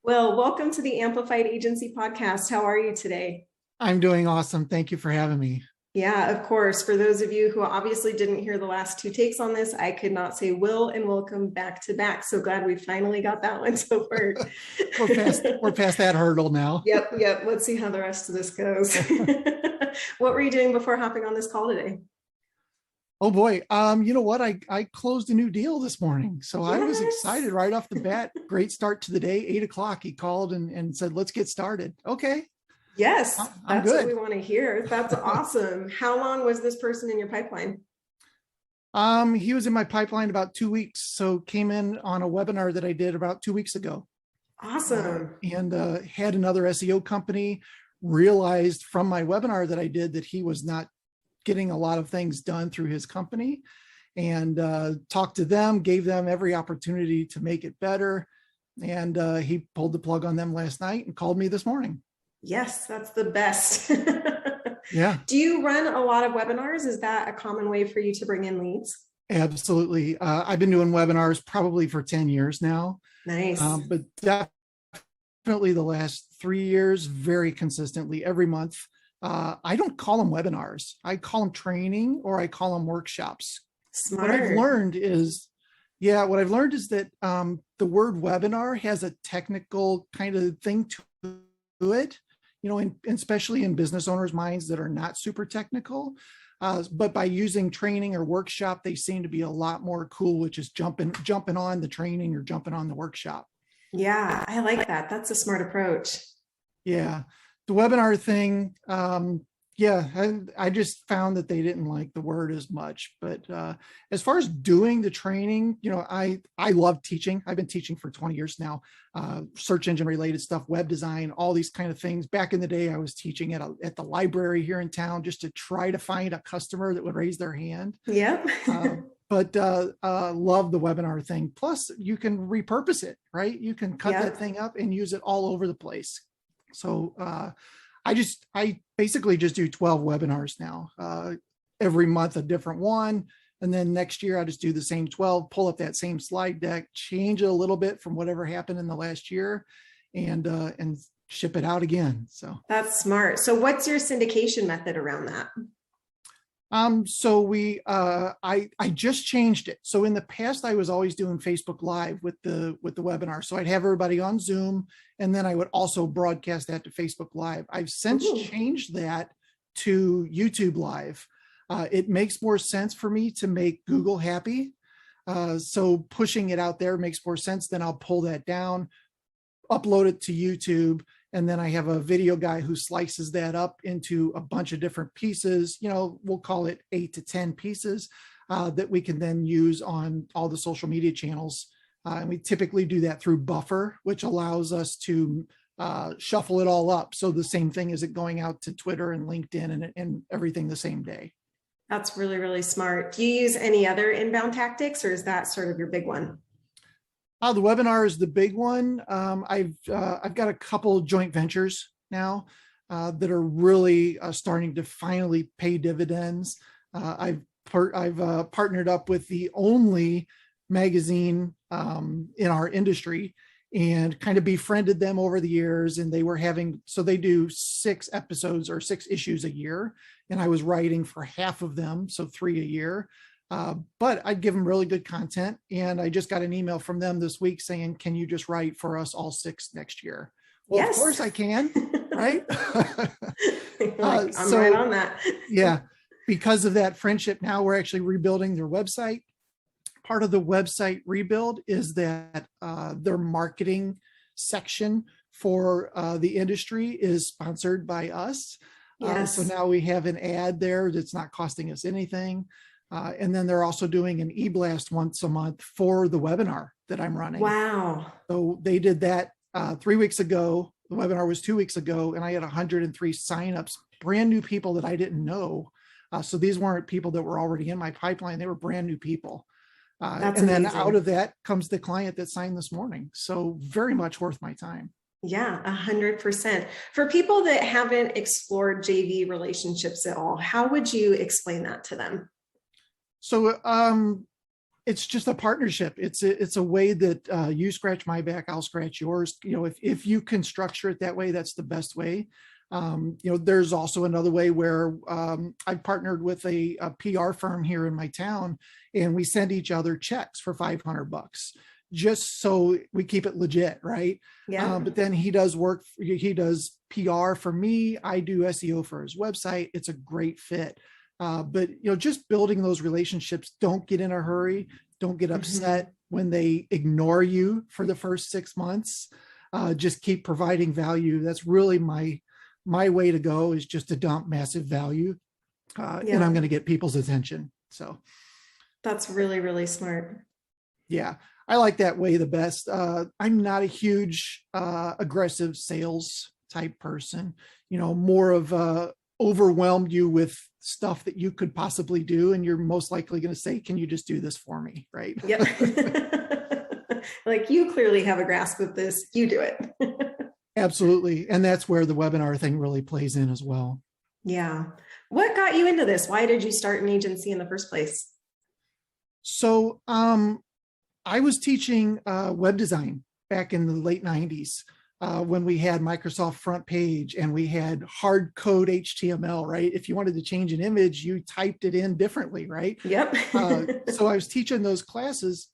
Will, welcome to the Amplified Agency podcast. How are you today? I'm doing awesome. Thank you for having me. Yeah, of course. For those of you who obviously didn't hear the last two takes on this, I could not say Will and welcome back to back. So glad we finally got that one to work. We're past that hurdle now. Yep. Let's see how the rest of this goes. What were you doing before hopping on this call today? Oh boy. You know what? I closed a new deal this morning. So I was excited right off the bat. Great start to the day. 8:00. He called and said, let's get started. Okay. Yes, I'm that's good. what we want to hear. That's awesome. How long was this person in your pipeline? He was in my pipeline about 2 weeks. So came in on a webinar that I did about 2 weeks ago. Awesome. And had another SEO company, realized from my webinar that I did that he was not getting a lot of things done through his company, and talked to them, gave them every opportunity to make it better. And he pulled the plug on them last night and called me this morning. Yes, that's the best. Yeah. Do you run a lot of webinars? Is that a common way for you to bring in leads? Absolutely. I've been doing webinars probably for 10 years now. Nice. But definitely the last 3 years, very consistently every month. I don't call them webinars. I call them training, or I call them workshops. Smart. What I've learned is that the word webinar has a technical kind of thing to it, and especially in business owners' minds that are not super technical. But by using training or workshop, they seem to be a lot more cool, which is jumping on the training or jumping on the workshop. Yeah, I like that. That's a smart approach. Yeah. The webinar thing, I just found that they didn't like the word as much. But as far as doing the training, I love teaching. I've been teaching for 20 years now, search engine related stuff, web design, all these kind of things. Back in the day, I was teaching at the library here in town just to try to find a customer that would raise their hand. Yep. But love the webinar thing. Plus, you can repurpose it, right? You can cut that thing up and use it all over the place. So I basically just do 12 webinars now, every month, a different one. And then next year, I just do the same 12, pull up that same slide deck, change it a little bit from whatever happened in the last year, and ship it out again. So that's smart. So what's your syndication method around that? So I just changed it. So in the past, I was always doing Facebook Live with the webinar. So I'd have everybody on Zoom, and then I would also broadcast that to Facebook Live. I've since changed that to YouTube Live. It makes more sense for me to make Google happy. So pushing it out there makes more sense. Then I'll pull that down, upload it to YouTube. And then I have a video guy who slices that up into a bunch of different pieces. We'll call it 8 to 10 pieces that we can then use on all the social media channels. And we typically do that through Buffer, which allows us to shuffle it all up. So the same thing as it going out to Twitter and LinkedIn and everything the same day. That's really, really smart. Do you use any other inbound tactics, or is that sort of your big one? The webinar is the big one. I've got a couple joint ventures now that are really starting to finally pay dividends. I've partnered up with the only magazine in our industry and kind of befriended them over the years. And they do 6 episodes or 6 issues a year. And I was writing for half of them, so 3 a year. But I'd give them really good content. And I just got an email from them this week saying, can you just write for us all 6 next year? Well, yes. Of course I can, right? I'm right on that. Yeah. Because of that friendship, now we're actually rebuilding their website. Part of the website rebuild is that their marketing section for the industry is sponsored by us. Yes. So now we have an ad there that's not costing us anything. And then they're also doing an e-blast once a month for the webinar that I'm running. Wow. So they did that 3 weeks ago. The webinar was 2 weeks ago, and I had 103 signups, brand new people that I didn't know. So these weren't people that were already in my pipeline. They were brand new people. And then out of that comes the client that signed this morning. So very much worth my time. Yeah, 100%. For people that haven't explored JV relationships at all, how would you explain that to them? So it's just a partnership. It's a way that you scratch my back, I'll scratch yours. If you can structure it that way, that's the best way. There's also another way where I've partnered with a PR firm here in my town, and we send each other checks for $500 just so we keep it legit, right? Yeah. But then he does PR for me. I do SEO for his website. It's a great fit. But just building those relationships. Don't get in a hurry. Don't get upset when they ignore you for the first 6 months. Just keep providing value. That's really my way to go, is just to dump massive value, and I'm going to get people's attention. So that's really, really smart. Yeah, I like that way the best. I'm not a huge aggressive sales type person, more of overwhelmed you with stuff that you could possibly do. And you're most likely going to say, can you just do this for me? Right. Yep. Like, you clearly have a grasp of this. You do it. Absolutely. And that's where the webinar thing really plays in as well. Yeah. What got you into this? Why did you start an agency in the first place? So I was teaching web design back in the late 90s when we had Microsoft Front Page and we had hard code HTML, right? If you wanted to change an image, you typed it in differently, right? Yep. So I was teaching those classes.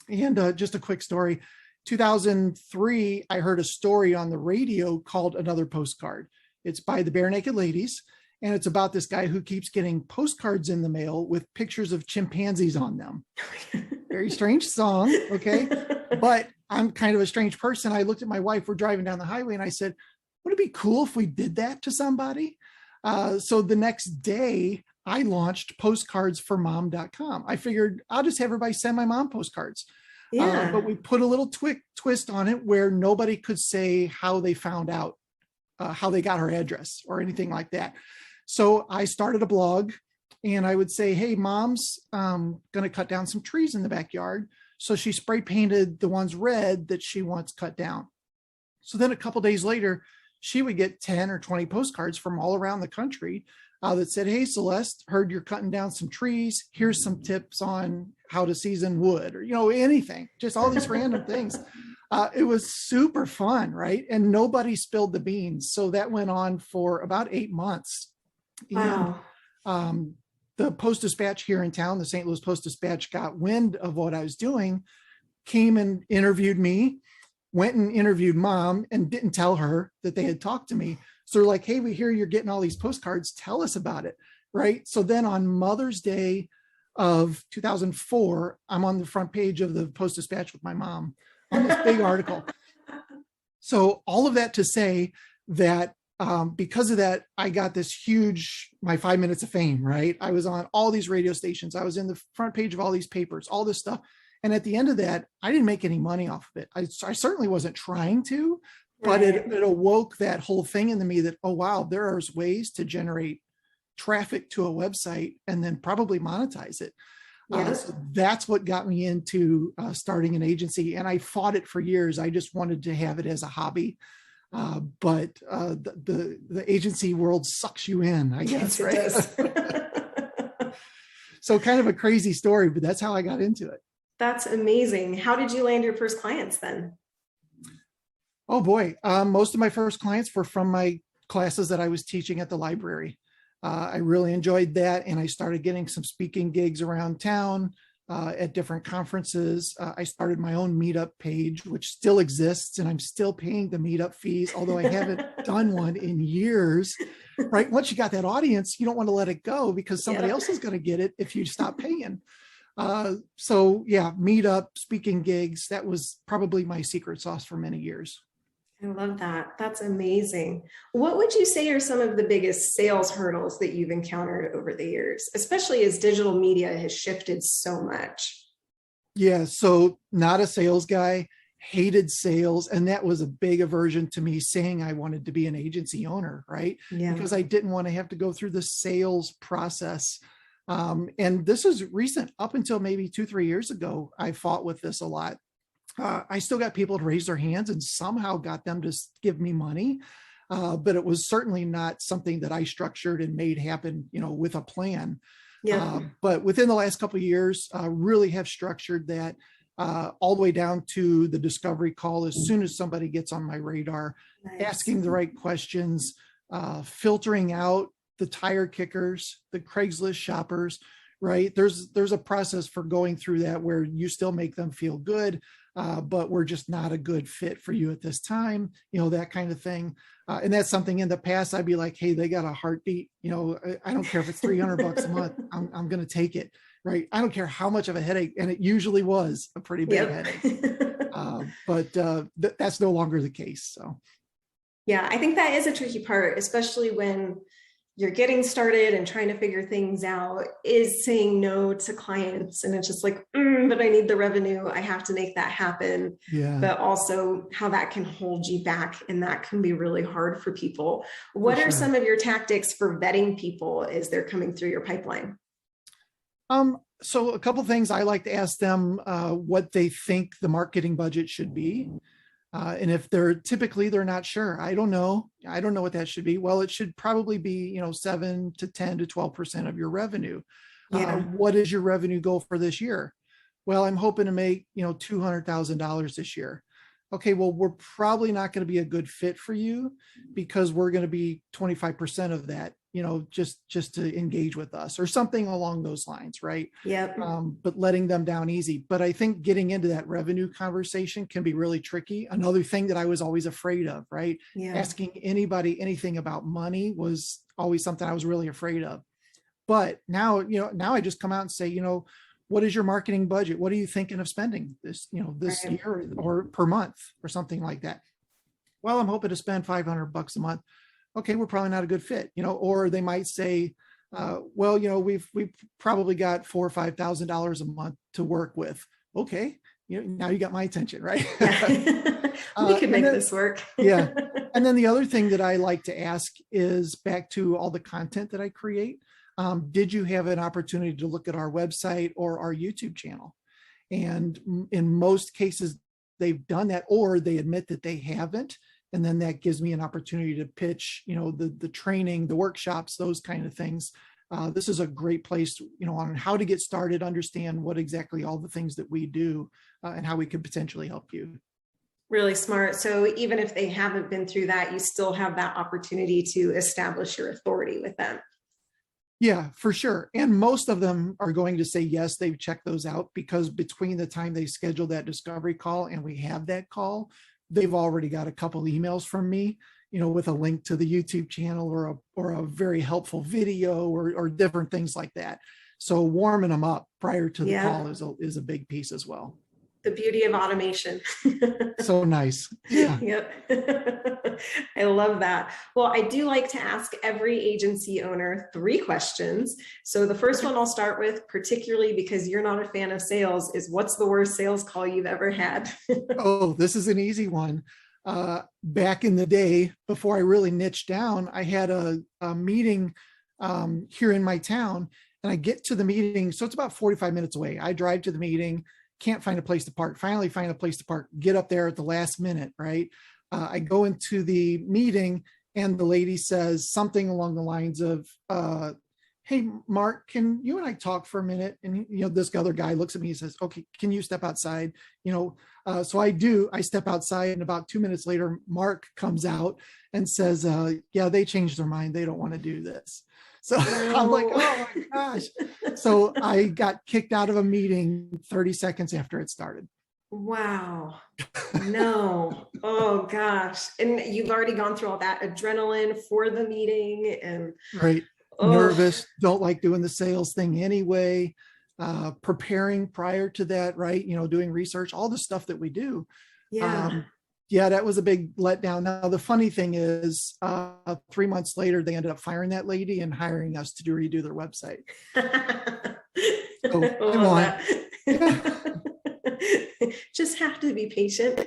And just a quick story. 2003, I heard a story on the radio called Another Postcard. It's by the Bare Naked Ladies. And it's about this guy who keeps getting postcards in the mail with pictures of chimpanzees on them. Very strange song, okay? But I'm kind of a strange person. I looked at my wife, we're driving down the highway, and I said, would it be cool if we did that to somebody? So the next day, I launched postcardsformom.com. I figured I'll just have everybody send my mom postcards. Yeah. But we put a little twist on it where nobody could say how they found out, how they got her address or anything like that. So I started a blog, and I would say, hey, mom's going to cut down some trees in the backyard. So she spray painted the ones red that she wants cut down. So then a couple days later, she would get 10 or 20 postcards from all around the country that said, hey, Celeste, heard you're cutting down some trees. Here's some tips on how to season wood, or, anything, just all these random things. It was super fun, right? And nobody spilled the beans. So that went on for about 8 months. Wow. And the Post-Dispatch here in town, the St. Louis Post-Dispatch, got wind of what I was doing, came and interviewed me, went and interviewed mom, and didn't tell her that they had talked to me. So they're like, hey, we hear you're getting all these postcards. Tell us about it, right? So then on Mother's Day of 2004, I'm on the front page of the Post-Dispatch with my mom on this big article. So all of that to say that because of that, I got this huge, my 5 minutes of fame, right? I was on all these radio stations. I was in the front page of all these papers, all this stuff. And at the end of that, I didn't make any money off of it. I certainly wasn't trying to, but Right. it awoke that whole thing into me that, oh, wow, there are ways to generate traffic to a website and then probably monetize it. Yeah. So that's what got me into starting an agency. And I fought it for years. I just wanted to have it as a hobby. But the agency world sucks you in, I guess, Yes, right? it does. So kind of a crazy story, but that's how I got into it. That's amazing. How did you land your first clients then? Oh boy. Most of my first clients were from my classes that I was teaching at the library. I really enjoyed that. And I started getting some speaking gigs around town at different conferences. I started my own meetup page, which still exists, and I'm still paying the meetup fees, although I haven't done one in years, right? Once you got that audience, you don't want to let it go because somebody else is going to get it if you stop paying. So yeah, meetup, speaking gigs, that was probably my secret sauce for many years. I love that. That's amazing. What would you say are some of the biggest sales hurdles that you've encountered over the years, especially as digital media has shifted so much? Yeah, so not a sales guy, hated sales. And that was a big aversion to me saying I wanted to be an agency owner, right? Yeah. Because I didn't want to have to go through the sales process. And this is recent. Up until maybe 2-3 years ago, I fought with this a lot. I still got people to raise their hands and somehow got them to give me money. But it was certainly not something that I structured and made happen, with a plan. Yeah. But within the last couple of years, really have structured that all the way down to the discovery call. As soon as somebody gets on my radar, Nice. asking the right questions, filtering out the tire kickers, the Craigslist shoppers, right? There's a process for going through that where you still make them feel good, but we're just not a good fit for you at this time, that kind of thing. And that's something in the past I'd be like, hey, they got a heartbeat, I don't care if it's $300 a month, I'm going to take it, right? I don't care how much of a headache, and it usually was a pretty big headache. But that's no longer the case. So. Yeah, I think that is a tricky part, especially when you're getting started and trying to figure things out, is saying no to clients. And it's just like, but I need the revenue. I have to make that happen. Yeah. But also how that can hold you back. And that can be really hard for people. What are some of your tactics for vetting people as they're coming through your pipeline? So a couple of things. I like to ask them what they think the marketing budget should be. And if they're not sure, I don't know what that should be. Well, it should probably be, 7 to 10 to 12% of your revenue. Yeah. What is your revenue goal for this year? Well, I'm hoping to make, $200,000 this year. Okay, well, we're probably not going to be a good fit for you because we're going to be 25% of that, just to engage with us or something along those lines, right? Yep. But letting them down easy. But I think getting into that revenue conversation can be really tricky. Another thing that I was always afraid of, right? Yeah. Asking anybody anything about money was always something I was really afraid of. But now, now I just come out and say, what is your marketing budget? What are you thinking of spending this year or per month or something like that? Well, I'm hoping to spend $500 a month. Okay, we're probably not a good fit, or they might say, well, we've probably got $4,000 or $5,000 a month to work with. Okay, now you got my attention, right? Yeah. We could make this work. Yeah. And then the other thing that I like to ask is back to all the content that I create. Did you have an opportunity to look at our website or our YouTube channel? And in most cases, they've done that, or they admit that they haven't. And then that gives me an opportunity to pitch, the training, the workshops, those kind of things. This is a great place, on how to get started, understand what exactly all the things that we do and how we could potentially help you. Really smart. So even if they haven't been through that, you still have that opportunity to establish your authority with them. Yeah, for sure. And most of them are going to say, yes, they've checked those out, because between the time they schedule that discovery call and we have that call, they've already got a couple emails from me, with a link to the YouTube channel or a very helpful video or different things like that. So warming them up prior to the call is a big piece as well. The beauty of automation. So nice. Yeah. Yep. I love that. Well, I do like to ask every agency owner 3 questions. So the first one I'll start with, particularly because you're not a fan of sales, is what's the worst sales call you've ever had? Oh, this is an easy one. Back in the day, before I really niched down, I had a meeting here in my town, and I get to the meeting. So it's about 45 minutes away. I drive to the meeting, can't find a place to park, finally find a place to park, get up there at the last minute, right? I go into the meeting and the lady says something along the lines of, hey, Mark, can you and I talk for a minute? And this other guy looks at me and says, okay, can you step outside? So I do, I step outside, and about 2 minutes later, Mark comes out and says, yeah, they changed their mind. They don't want to do this. So I'm like, oh my gosh. So I got kicked out of a meeting 30 seconds after it started. Wow. No. Oh gosh. And you've already gone through all that adrenaline for the meeting and right. Nervous, don't like doing the sales thing anyway. Preparing prior to that, right? Doing research, all the stuff that we do. Yeah. Yeah, that was a big letdown. Now, the funny thing is 3 months later, they ended up firing that lady and hiring us to redo their website. So, come on. Just have to be patient.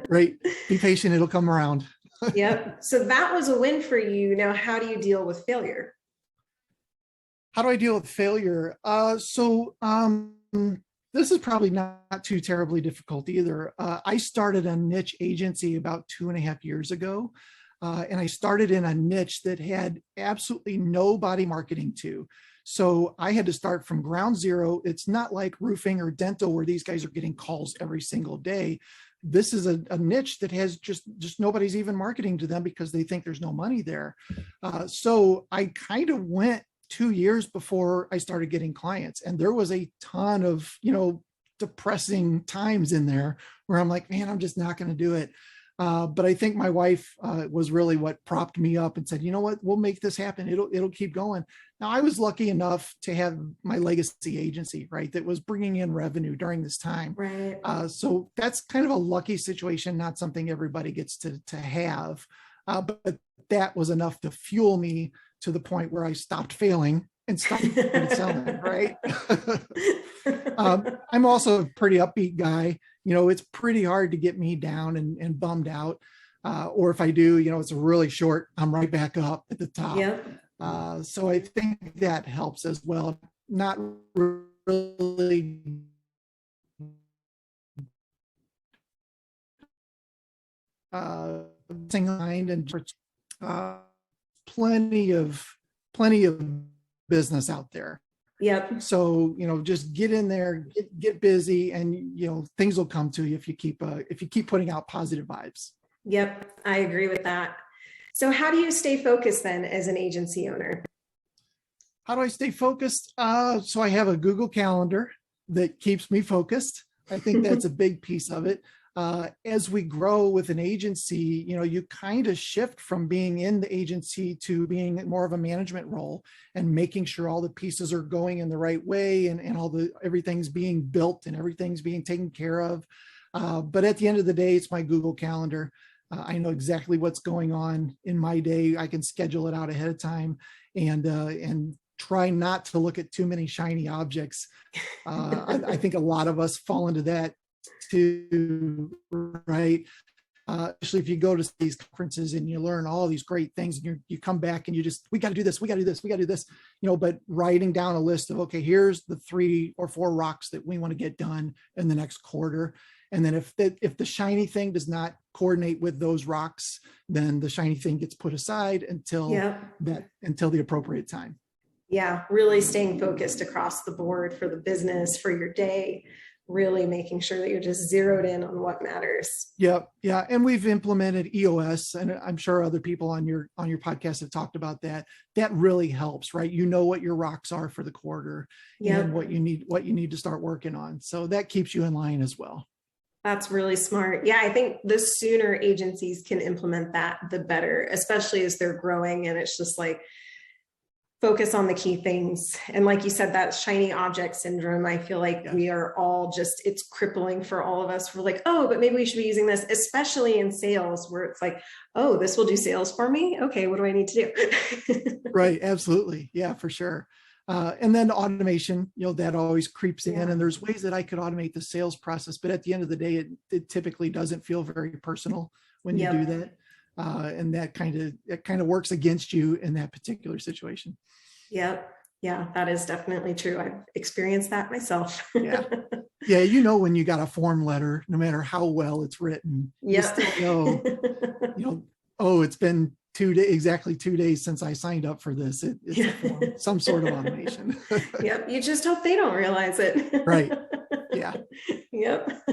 Right. Be patient. It'll come around. Yep. So that was a win for you. Now, how do you deal with failure? How do I deal with failure? This is probably not too terribly difficult either. I started a niche agency about 2.5 years ago. And I started in a niche that had absolutely no body marketing to. So I had to start from ground zero. It's not like roofing or dental where these guys are getting calls every single day. This is a niche that has just nobody's even marketing to them because they think there's no money there. So I kind of went 2 years before I started getting clients, and there was a ton of, depressing times in there where I'm like, man, I'm just not going to do it. But I think my wife was really what propped me up and said, you know what, we'll make this happen. It'll keep going. Now, I was lucky enough to have my legacy agency, right, that was bringing in revenue during this time. Right. So that's kind of a lucky situation, not something everybody gets to have. But that was enough to fuel me to the point where I stopped failing and started selling, right? I'm also a pretty upbeat guy. It's pretty hard to get me down and bummed out. Or if I do, it's really short, I'm right back up at the top. Yep. So I think that helps as well. Not really single mind, and plenty of business out there. Yep. So, just get in there, get busy, and, things will come to you if you keep putting out positive vibes. Yep. I agree with that. So how do you stay focused then as an agency owner? How do I stay focused? So I have a Google Calendar that keeps me focused. I think that's a big piece of it. As we grow with an agency, you kind of shift from being in the agency to being more of a management role and making sure all the pieces are going in the right way and everything's being built and everything's being taken care of. But at the end of the day, it's my Google Calendar. I know exactly what's going on in my day. I can schedule it out ahead of time and try not to look at too many shiny objects. I think a lot of us fall into that too, right? Especially if you go to these conferences and you learn all these great things, and you come back and we got to do this, we got to do this, we got to do this, but writing down a list of, okay, here's the 3 or 4 rocks that we want to get done in the next quarter. And then if the shiny thing does not coordinate with those rocks, then the shiny thing gets put aside until the appropriate time. Yeah, really staying focused across the board for the business, for your day, really making sure that you're just zeroed in on what matters. Yep. Yeah. And we've implemented EOS, and I'm sure other people on your podcast have talked about that. That really helps, right? What your rocks are for the quarter and what you need to start working on. So that keeps you in line as well. That's really smart. Yeah, I think the sooner agencies can implement that, the better, especially as they're growing. And it's just like, focus on the key things. And like you said, that shiny object syndrome, I feel like we are all it's crippling for all of us. We're like, oh, but maybe we should be using this, especially in sales where it's like, oh, this will do sales for me. Okay, what do I need to do? Right. Absolutely. Yeah, for sure. And then automation, that always creeps in, and there's ways that I could automate the sales process, but at the end of the day, it typically doesn't feel very personal when you do that. And that kind of works against you in that particular situation. Yep. Yeah, that is definitely true. I've experienced that myself. Yeah. When you got a form letter, no matter how well it's written, you still know, oh, it's been exactly 2 days since I signed up for this. It's a form, some sort of automation. Yep. You just hope they don't realize it. Right. Yeah. Yep.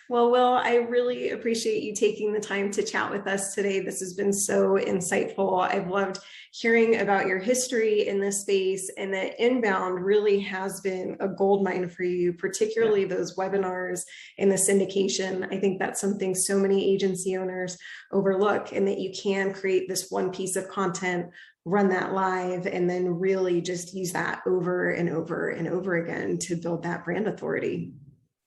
Well, Will, I really appreciate you taking the time to chat with us today. This has been so insightful. I've loved hearing about your history in this space, and that inbound really has been a goldmine for you, particularly those webinars and the syndication. I think that's something so many agency owners overlook, and that you can create this one piece of content, run that live, and then really just use that over and over and over again to build that brand authority.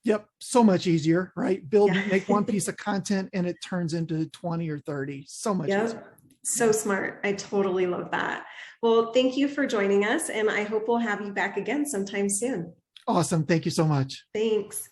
Yep. So much easier, right? Make one piece of content and it turns into 20 or 30. So much easier. So smart. I totally love that. Well, thank you for joining us, and I hope we'll have you back again sometime soon. Awesome. Thank you so much. Thanks.